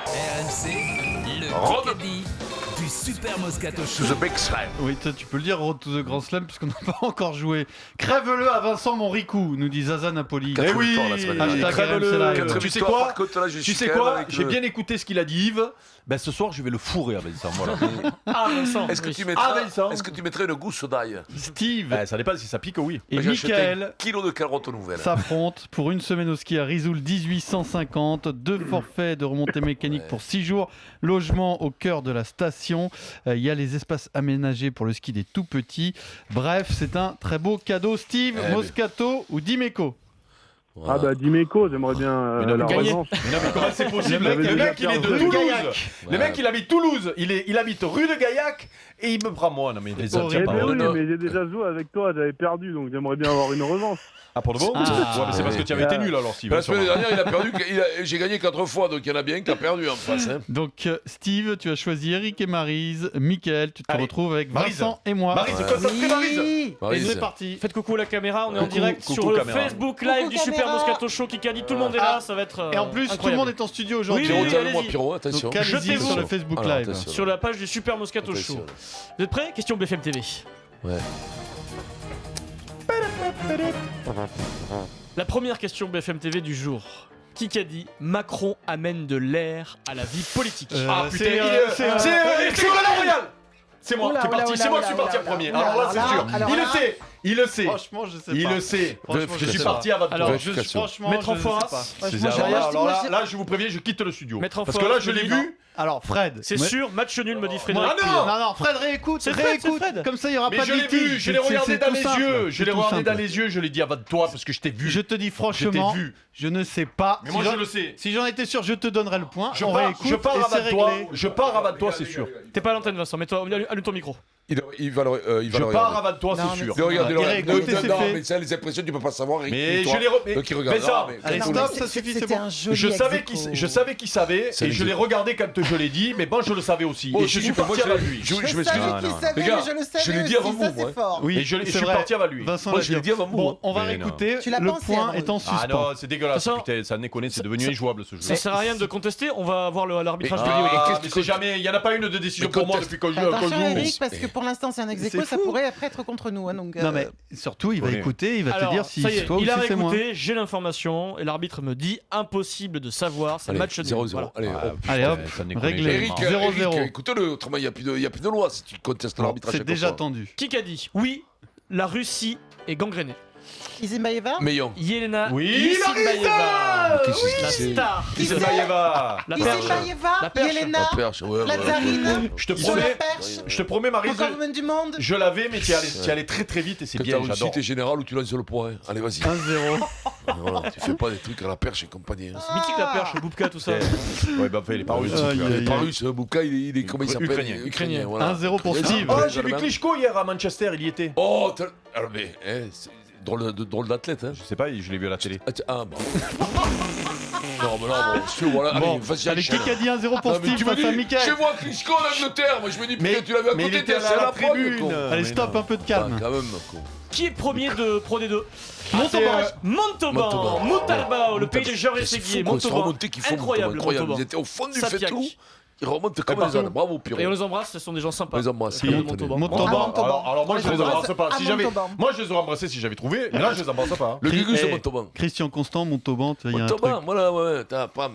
RMC, le Kikadi du Super Moscato Show. To the big slam. Oui, tu peux le dire, Road to the Grand Slam, puisqu'on n'a pas encore joué. Crève-le à Vincent Monricou, nous dit Zaza Napoli. Quatre Eh oui, victoires la semaine dernière. Hashtag crève-le. RMC Live. Tu sais quoi Tu sais quoi J'ai bien. bien écouté ce qu'il a dit Yves. Ben ce soir je vais le fourrer à Vincent. Voilà. Ah, Vincent. Est-ce que tu Ah, Vincent. mettrais une gousse d'ail? Steve Ben, ça dépend si ça pique, oui. et J'ai acheté Michael un kilo de carottes nouvelles. s'affrontent pour une semaine au ski à Risoul 1850. 2 forfaits de remontée mécanique pour 6 jours. Logement au cœur de la station. Il y a les espaces aménagés pour le ski des tout petits. Bref, c'est un très beau cadeau. Steve, Eh, Moscato ou Dimeco? Voilà. Ah bah Dimeco, j'aimerais bien Mais non, mais la gagner. revanche. Mais non, mais comment c'est possible? Le mec, Le mec, il est de Rue de Toulouse. Gaillac. Le mec, il habite Toulouse. Il habite rue de Gaillac et il me prend moi. Non, mais les horrible. tiens Eh pas. ben oui, non. mais j'ai déjà joué avec toi, j'avais perdu, donc j'aimerais bien avoir une revanche. Ah, pour de bon? Ah. Ouais, mais c'est parce que tu avais été nul alors, Steve. La semaine dernière, il a perdu. J'ai gagné 4 fois, donc il y en a bien qui a perdu en face. Hein. Donc, Steve, tu as choisi Eric et Maryse. Michael, tu te Allez. retrouves avec Maryse. Marie et moi. Marie, c'est quoi ça te fait, Maryse? Et Maryse. c'est parti. Faites coucou à la caméra, on est en Coucou, direct coucou, sur le caméra. Facebook Live du Super Moscato Show. Kikadi, tout le monde est là, ça va être Et en plus, tout le incroyable. monde est en studio aujourd'hui. Oui, Pierrot, oui, tiens-le-moi, allez-y. Pierrot, attention. Donc, allez-y Jetez-vous. sur le Facebook Alors, Live. attention. Sur la page du Super Moscato Attention. Show. Vous êtes prêts? Question BFM TV. Ouais. La première question BFM TV du jour. Kikadi, Macron amène de l'air à la vie politique. Ah c'est, putain, c'est, c'est Ségolène Royal. C'est moi Oula, qui est parti, oula, c'est moi qui oula, suis parti en oula, premier. oula, Alors là, c'est oula, sûr. alors Il le là. sait, il le sait. Franchement, je sais Il pas. le sait. Franchement, Je suis sais parti à votre Alors, tour. franchement, Mettre en je foras. sais pas. C'est Moi, ça. j'ai rien, Alors moi, là, je vous préviens, je quitte le studio. Mettre en Parce que force, là, je l'ai Denis. vu. Alors, Fred. C'est mais- sûr, match nul, me dit Frédéric. Ah non. Non, Fred, réécoute. C'est Fred, c'est réécoute. Fred. Comme ça, il n'y aura Mais pas je de l'ai litige. vu, je l'ai C'est- regardé c'est dans tout les simple. yeux. Je C'est l'ai tout regardé simple. dans les yeux, je l'ai dit avant toi parce que je t'ai vu. Je te dis franchement, Je t'ai vu. je ne sais pas. Mais moi, Si je j'en- le sais. Si j'en étais sûr, je te donnerais le point. Je On pars réécoute et avant c'est toi. réglé. Je pars avant toi, c'est sûr. T'es pas à l'antenne, Vincent, mets-toi, allume ton micro. Il va le Je regarder. pars avant toi, Non, c'est mais sûr. Ne regarde, Il réécoute et c'est non, fait. mais ça, les impressions, tu peux pas savoir. Mais toi. je l'ai re- Donc il regarde. Vincent, Allez, Non, stop, mais ça suffit, c'est c'était bon. un joli Je savais ex-aequo. qu'il savait C'est et je l'ai l'exact. regardé quand je l'ai dit, mais bon, je le savais aussi. Moi Et aussi, je suis mais moi, parti je avec l'ai- lui. je Je m'excuse. savais Non, qu'il non. savait, Les gars, mais je le savais je l'ai dit aussi, avant ça vous, moi. c'est fort. Oui, Et je c'est suis vrai. parti avec lui. Vincent Moi, l'a je l'ai dit avant vous. Bon, on va Mais non. réécouter. Tu l'as Le pensé, point alors. est en Ah suspens. non, c'est dégueulasse, Ça- putain, ça déconne, c'est devenu injouable ce jeu. Ça sert à rien de contester, on va voir l'arbitrage vidéo. Ah, mais c'est jamais, il y en a pas une de décision Mais pour moi conteste. depuis qu'on joue. Attention Eric, parce que pour l'instant c'est un ex-aequo, C'est ça fou. pourrait après être contre nous. Hein, donc, Non, mais surtout, il va Oui. écouter, il va te Alors, dire si ça y est, c'est toi ou il a si c'est moi. réécouté, j'ai l'information, et l'arbitre me dit impossible de savoir, c'est Allez, match nul. 0-0. Voilà. Allez, Ah, hop. Allez, hop, ça déconne réglé. jamais. Eric, 0-0. écoute-le, autrement il n'y a plus de loi si tu contestes l'arbitrage. C'est comme déjà ça. tendu. Qui a dit oui, la Russie est gangrénée. Izimbaeva Meillon. Yelena Oui, Isinbayeva, Qu'est-ce que la c'est star, Ismaïeva. la perche. Izimbaeva, La perche. Yelena, La perche, ouais, la ouais, Tsarine, ouais. Je te sur la promets, perche, je te promets, Marie, encore le du monde. je l'avais, mais tu y allais très très vite et c'est Que bien, t'as réussi, j'adore. t'es général ou tu lances le point. Hein. Allez, vas-y. 1-0. Voilà, tu fais pas des trucs à la perche et compagnie. Hein. Mythique la perche, le Boubka, tout ça. Ouais, bah, il est pas russe. Aïe, aïe, Il est aïe. pas russe, Boubka, il est comment il s'appelle Ukrainien. Ukrainien. Voilà. 1-0 pour Très Steve. bien. Oh, j'ai vu Klitschko hier à Manchester, il y était. Oh, alors, mais, c'est drôle d'athlète, hein. Je sais pas, je l'ai vu à la télé. Ah, tiens, bon. Non, mais là, bon, voilà, Bon, allez, vas-y, allez, enchaîne. qui a dit 1-0 pour Non, mais Steve tu me face à dis, Mickaël. chez moi, Klitschko en Angleterre. Moi, je me dis, Mais- putain, tu l'avais à mais il côté, était t'es à la la prod, tribune. con. Allez, Mais stop, non. un peu de Ah, calme. quand même, con. Qui est premier de Pro D2? Montauban. Montauban, Montauban. Montalbao, le pays des Jean C'est Rességuier, fou, quoi, c'est Montauban. remonté qu'il faut, Incroyable, incroyable. Montauban. Ils étaient au fond du Sapiac. fait tout. Ils remontent comme partout. les ânes. Bravo, Pierrot. Et on les embrasse, ce sont des gens sympas. On les embrasse. Très bien, Si, Montauban. Montauban. Ah, Montauban. Alors moi, je les embrasse pas. À Si j'avais, Montauban. moi, je les aurais embrassés si j'avais trouvé, mais là, je les embrasse pas. Le Gugus de Eh, Montauban. Christian Constant, Montauban, tu vois, il y a un truc. Montauban, voilà, ouais, t'as pam.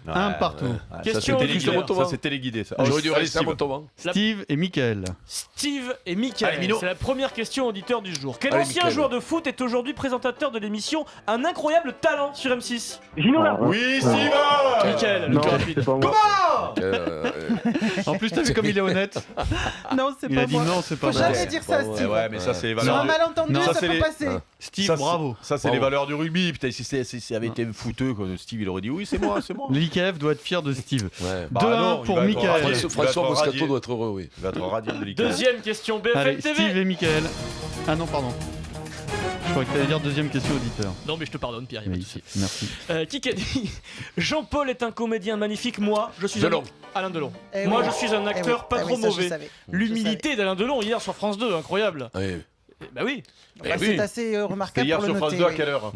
Un partout. Ça, Question c'est du téléguidé. Montauban. Ça, c'est téléguidé. Ça. J'aurais dû Allez, rester à Steve. Montauban. Steve et Mickaël. Steve et Mickaël. Allez, Mino. C'est la première question auditeur du jour. Quel Allez, ancien Mickaël. joueur de foot est aujourd'hui présentateur de l'émission Un incroyable talent sur M6? Ginola. Oui, Steve. Mickaël, le Non, plus rapide. c'est pas moi. En plus, t'as vu comme il est honnête. Non, c'est Il pas a dit moi. non, c'est pas Faut vrai. jamais dire ça, Ouais, Steve. Ouais, mais ça, c'est les Sur valeurs. un malentendu, Non, ça ça, c'est peut les- passer. Steve, Ça, bravo. Ça, c'est Bravo. les valeurs du rugby. Putain, si ça avait été fouteux, quoi, Steve, il aurait dit oui, c'est moi, c'est moi. L'IKF doit être fier de Steve. Ouais. 2-1 pour Mickaël. François Moscato doit être heureux, oui. Il va être radié de l'IK. Deuxième question BFM Allez, TV. Steve et Mickaël. Ah non, pardon. Je crois que t'allais dire deuxième question auditeur. Non mais je te pardonne Pierre, y a pas de Oui, souci. merci. Qui a dit Jean-Paul est un comédien magnifique, moi je suis Delon. Alain Delon. Eh Moi oui. je suis un Eh acteur oui, pas eh trop oui, ça, je mauvais. savais. L'humilité d'Alain Delon hier sur France 2, incroyable. Ouais. Bah oui. Eh Bah, oui. c'est assez C'était remarquable hier pour le sur France noter. 2 à oui. quelle heure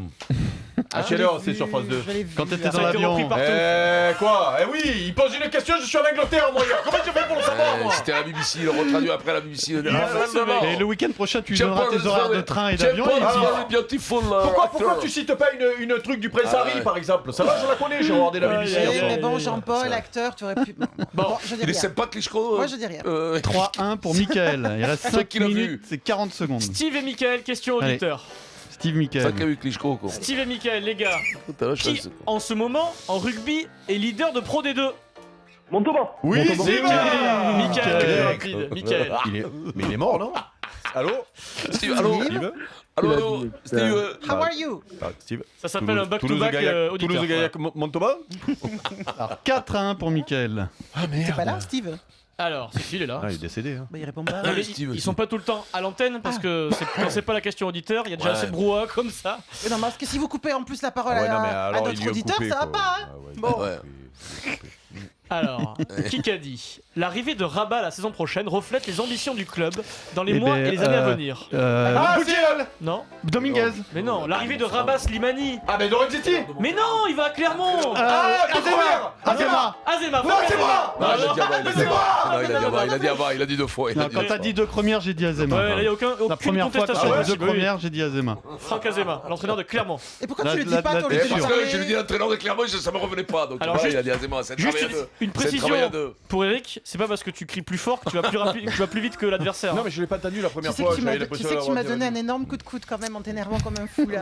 Ah, À je quelle l'ai heure c'est vu, sur France 2 je l'ai vu, Quand t'étais là. dans Ça a été l'avion. repris par- Ben quoi? Eh oui, il pose une question, je suis en Angleterre, moi. Comment tu fais pour le savoir, moi? C'était la BBC, il le retraduit après la BBC. Et le week-end prochain, tu donneras tes horaires de train et d'avion. Pourquoi tu cites pas une truc du Prince Harry, par exemple? Ça va, je la connais, j'ai regardé la BBC. Oui, hier soir. mais bon, Jean-Paul, acteur, tu aurais pu. Bon, je dis Il est rien. sympa, Klitschko. Moi, je dis rien. 3-1 pour Mickaël. Il reste Toi 5 qui l'as minutes, vu. c'est 40 secondes. Steve et Mickaël, question Allez. auditeur. Steve Ça Mickaël. qu'a vu Klitschko, quoi. Steve et Mickaël, les gars, Putain, là, je qui sais pas. en ce moment, en rugby, est leader de Pro D2? Montauban. Oui, Mickaël, Mickaël. rapide, Mickaël. Mais il est mort, non? Allô? Steve, allô Steve? Allô, Steve. How are you? Steve? Ça s'appelle un back-to-back auditeur. Toulouse-Gaillac, Montauban? Alors 4-1 pour Mickaël. T'es pas là, Steve? Alors, si, il est là. Ah, il est décédé. Hein. Bah, il répond pas. Non, mais Steve ils aussi. sont pas tout le temps à l'antenne parce que quand c'est pas la question auditeur, il y a déjà Ouais. assez de brouhaha comme ça. Mais non, parce que si vous coupez en plus la parole Ouais, non, mais à alors, il notre lui a auditeur, coupé, ça va quoi. pas, hein? Ah ouais, Bon. Ouais. Alors, qui qu'a dit? L'arrivée de Rabat la saison prochaine reflète les ambitions du club dans les Eh mois ben, et les années à venir. Ah, Boutiel! Non? Dominguez. Mais non, l'arrivée de Rabat Slimani. Ah, mais Doreen City! Mais non, il va à Clermont. Azema. Azema. Azema, Ouais, c'est moi! Non, il a dit avant, il a dit c'est avant. moi. Non, il a dit avant, il a dit avant, il a dit 2 fois. il a Non, dit quand deux t'as fois. dit 2 premières, j'ai dit Azema. Ouais, là, il n'y a La aucune première fois que contestation. t'as dit 2 Oui, oui. premières, j'ai dit Azema. Franck Azema, l'entraîneur de Clermont. Et pourquoi La- tu le dis la- pas, la- toi, la- le Parce début que je lui dis l'entraîneur de Clermont, ça me revenait pas. Donc Alors, voilà, juste- il a dit Azema, c'est un Juste travail à deux. une C'est un travail à précision deux. pour Eric, c'est pas parce que tu cries plus fort que tu vas plus rapide, tu vas plus vite que l'adversaire. Non, mais je l'ai pas entendu la Tu première sais fois. que tu m'as j'avais tu l'impression sais que tu d'avoir m'as donné dit- un énorme coup de coude quand même en t'énervant comme un fou là.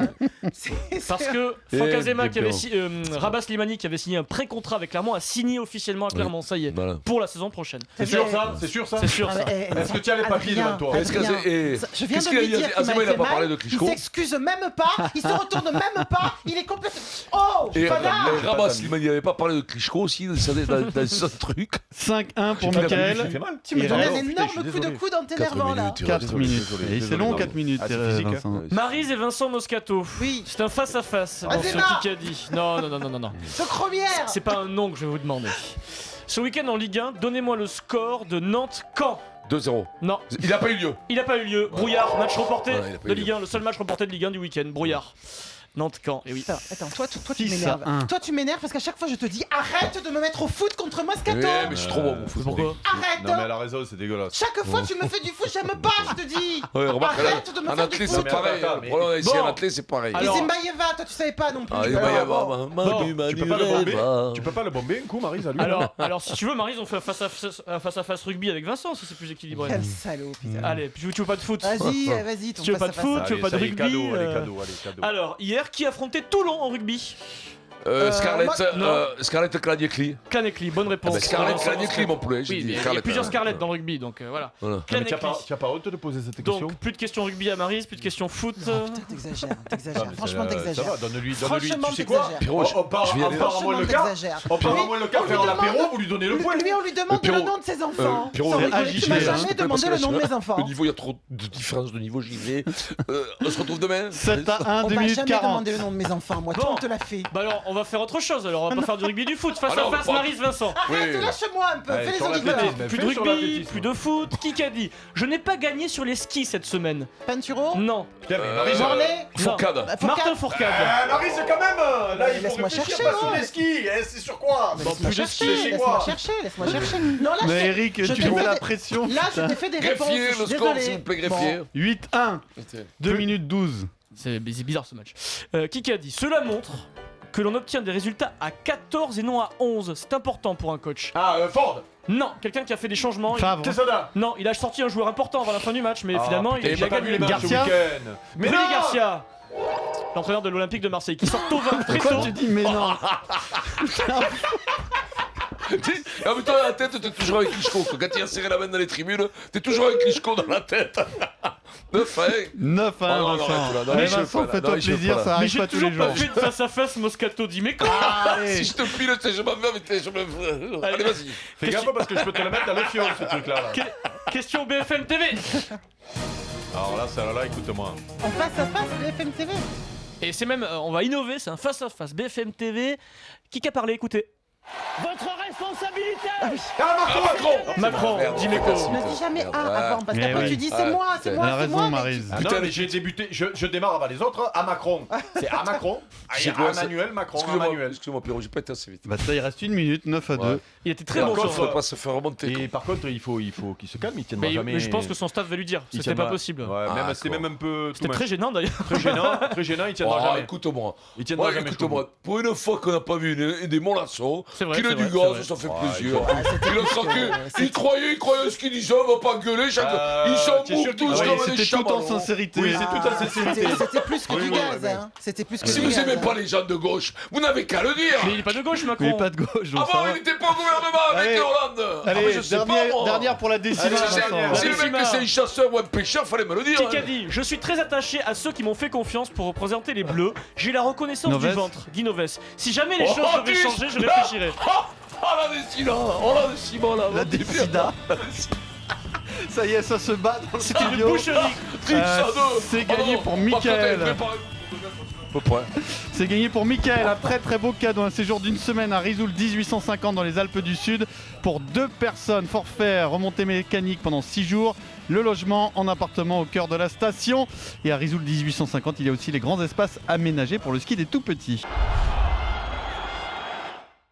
Parce que Franck Eh, Azema, qui avait bien. Rabat Slimani, qui avait signé un pré-contrat avec Clermont, a signé officiellement à Clermont. Ça y est, Voilà. pour la saison prochaine. C'est sûr ça? C'est sûr ça? C'est sûr Ah, ça. mais, Est-ce que tu as les papiers devant toi? Est-ce que Adrien, c'est- eh, je viens qu'est-ce de qu'il a lui dit, dire qu'il Azema, m'a il a fait pas mal, parlé de il Klitschko. s'excuse même pas, il se retourne même pas, il est complètement... Oh, Et connard. Rabat Slimani, il avait pas parlé de Klitschko aussi dans son truc. 5-1 pour J'ai pas Mickaël. fait mal. Tu me Et donnes un alors, putain, je énorme suis coup de désolé. coude en t'énervant là. 4 minutes. désolé, Et c'est désolé, long non. 4 minutes, Ah, c'est physique, hein. Vincent. Maryse et Vincent Moscato. Oui. C'est un face-à-face dans Azema. ce Kikadi. Non. Ce cromière. C'est pas un nom que je vais vous demander. Ce week-end en Ligue 1, donnez-moi le score de Nantes-Caen. 2-0. Non, Il a pas eu lieu. il n'a pas eu lieu. Brouillard, match reporté Voilà, il a pas de eu Ligue 1, le seul match reporté de Ligue 1 du week-end. Brouillard. Nantes-Caen, et oui. Attends, toi tu 6 m'énerves. à 1. Toi tu m'énerves parce qu'à chaque fois je te dis arrête de me mettre au foot contre Moscato. Ouais, mais je suis trop bon au foot. Pourquoi? Arrête. Non, mais elle a raison, c'est dégueulasse. Chaque fois tu me fais du foot, j'aime pas, je te dis. Ouais, remarque, Arrête de me en faire du athlète, foot. c'est pareil. attends, Le mais- problème ici, Bon. en athlète, c'est pareil. Alors- Et Zembaïeva, toi tu savais pas non plus. Ah, il Alors, va y avoir bon. Manu, Tu peux pas le bomber? Manu, Tu peux pas le bomber un coup, Maryse, à lui? Alors, si tu veux, Maryse, on fait un face-à-face rugby avec Vincent, si c'est plus équilibré. Quel salaud, putain. Allez, puis tu veux pas de foot? Vas-y, ton Tu veux pas de face à face. foot? Tu veux pas de allez, rugby, cadeau, allez, euh, cadeau, allez, cadeau. Alors, hier, qui affrontait Toulon en rugby? Scarlett Klaniekli. Kanekli, bonne réponse. Scarlett Vincent Klaniekli, mon poulet. j'ai Oui, dit mais il y a Scarlett, plusieurs hein. Scarlett dans le rugby, donc voilà. Voilà. Non, mais tu Kanekli. as pas honte de poser cette question? Donc, plus de questions rugby à Maryse, plus de questions foot. Oh, putain, t'exagères. Franchement, Ça t'exagères. va, donne-lui. Franchement, Tu sais quoi? t'exagères. Pierrot, On part je vais aller- à moins le quart. t'exagères. On part à Oui, moins le quart, on lui faire demande- l'apéro, vous lui donnez le point. Lui, on lui demande Pierrot, le nom de ses enfants. Pierrot, Sans c'est rigoler, agité, tu m'as hein. jamais demandé le nom de mes enfants. Au niveau, il y a trop de différence de niveau, j'y vais. On se retrouve demain. 7 à 1, On 2 m'a minutes jamais 40. demandé le nom de mes enfants, moi. Toi, Bon. on te l'a fait. Bah alors, on va faire autre chose, alors on va pas faire du rugby du foot. Face Ah non, à face, bon. Maryse, Vincent. Arrête, Oui. lâche-moi un peu. Allez, Fais les sur la auditeurs. tête, mais Plus de fais sur rugby, l'athlétisme. plus de foot. Qui qu'a dit? Je n'ai pas gagné sur les skis cette semaine. Pinturo. Non. Putain, mais Maryse, Morlaix. Fourcade. Bah, Martin Fourcade. Maryse, quand même, là, il faut Laisse-moi réfléchir, chercher, pas sur ouais. les skis, c'est sur quoi? Mais Bon, laisse-moi plus de chercher, ski, laisse-moi quoi. chercher, laisse-moi chercher. Non, là, je Mais t'ai- Eric, je tu t'ai mets fait la des- pression. Là, je t'ai fait des réponses. Greffier, je suis le score, désolé. s'il vous plaît, greffier. 8-1, 2 minutes 12. C'est bizarre ce match. Qui a dit? Cela montre que l'on obtient des résultats à 14 et non à 11. C'est important pour un coach. Ah, Ford, Non, quelqu'un qui a fait des changements. Favre. Quesada. Non, il a sorti un joueur important avant la fin du match, mais finalement, il a pas vu gagné. les matchs ce Garcia. week-end. Mais Rudy non Garcia, l'entraîneur de l'Olympique de Marseille, qui sort tôt 20 très Pourquoi tôt. tu dis mais non? Ah, mais toi, dans la tête, t'es toujours avec Klitschko. Quand il a serré la main dans les tribunes, t'es toujours avec Klitschko dans la tête. 9 hein. 9 à 1, Oh, non, non, Vincent. arrête, là, non, Mais il chauffe Vincent, pas, là. fais-toi Non, il chauffe plaisir, pas, là. ça Mais arrive j'ai pas tous toujours les pas jours. fait de face à face Moscato dit mais quoi? Si je te file, je m'en vais avec tes. Allez, vas-y. Fais gaffe parce que je peux te la mettre dans le fion, ce truc-là. Là. Question BFM TV. Alors là, celle-là, écoute-moi. En face à face, BFM TV. Et c'est même, on va innover, c'est un face à face BFM TV. Qui a parlé? Écoutez. Votre responsabilité. Macron. Macron, Dimeco. Ne dis jamais avant, parce Eh qu'après oui. tu dis c'est moi, c'est Elle moi, a c'est raison, moi. Maryse. Ah non, mais j'ai débuté, je démarre avant les autres à Macron. C'est à Macron. C'est quoi, c'est- Emmanuel Macron, Emmanuel. Excusez-moi, Pierrot, j'ai pas été assez vite. Bah ça, il reste 1 minute, 9 à 2. Ouais. Il était très Par bon. contre, ce faut soir. pas se faire remonter. Et par contre, il faut qu'il se calme, il tiendra Mais, jamais. mais je pense que son staff va lui dire. il C'était tiendra- pas possible. Ouais, Ah, c'était d'accord. même un peu. C'était très gênant d'ailleurs. très gênant, il tiendra Oh, jamais. écoute-moi. Il tiendra Ouais, jamais. jusqu'au bout. écoute-moi. Pour une fois qu'on n'a pas vu des mollassons, C'est vrai, qu'il ait c'est du vrai, gaz, c'est ça fait Ouais, plaisir. c'était Il a plus craqué. que- Il croyait ce qu'il disait, on va pas gueuler. Ils sont t'es sûr morts qu'il tous croyait comme C'était des tout en chamallows. sincérité. Oui, c'est tout à sincérité. C'était plus que Oui, du oui, gaz, oui. hein. C'était plus que Si du vous gaz. aimez pas les gens de gauche, vous n'avez qu'à le dire. Mais il est pas de gauche, Macron. Mais pas de gauche, donc ça Avant, va. il n'était pas au gouvernement avec Allez. Hollande. Allez, mais je sais pas, moi. dernière pour la décimale. Allez, Vincent. dernière. Si le mec Décima. c'est un chasseur ou un pêcheur, fallait me le dire. Qui a dit je suis très attaché à ceux qui m'ont fait confiance pour représenter les Bleus. J'ai la reconnaissance Noves. du ventre. Guy Noves. Si jamais les Oh, choses devaient dis- changer, je réfléchirai. Ah, la décida. Oh, la décima, là. La décida. Ça y est, ça se bat dans le C'était une studio. boucherie. Trix à deux. c'est gagné pour Par contre, Mickaël. elle fait pas- Peu près. C'est gagné pour Mickaël, un très très beau cadeau, un séjour d'une semaine à Risoul 1850 dans les Alpes du Sud pour 2 personnes, forfait remontée mécanique pendant 6 jours, le logement en appartement au cœur de la station et à Risoul 1850 il y a aussi les grands espaces aménagés pour le ski des tout petits.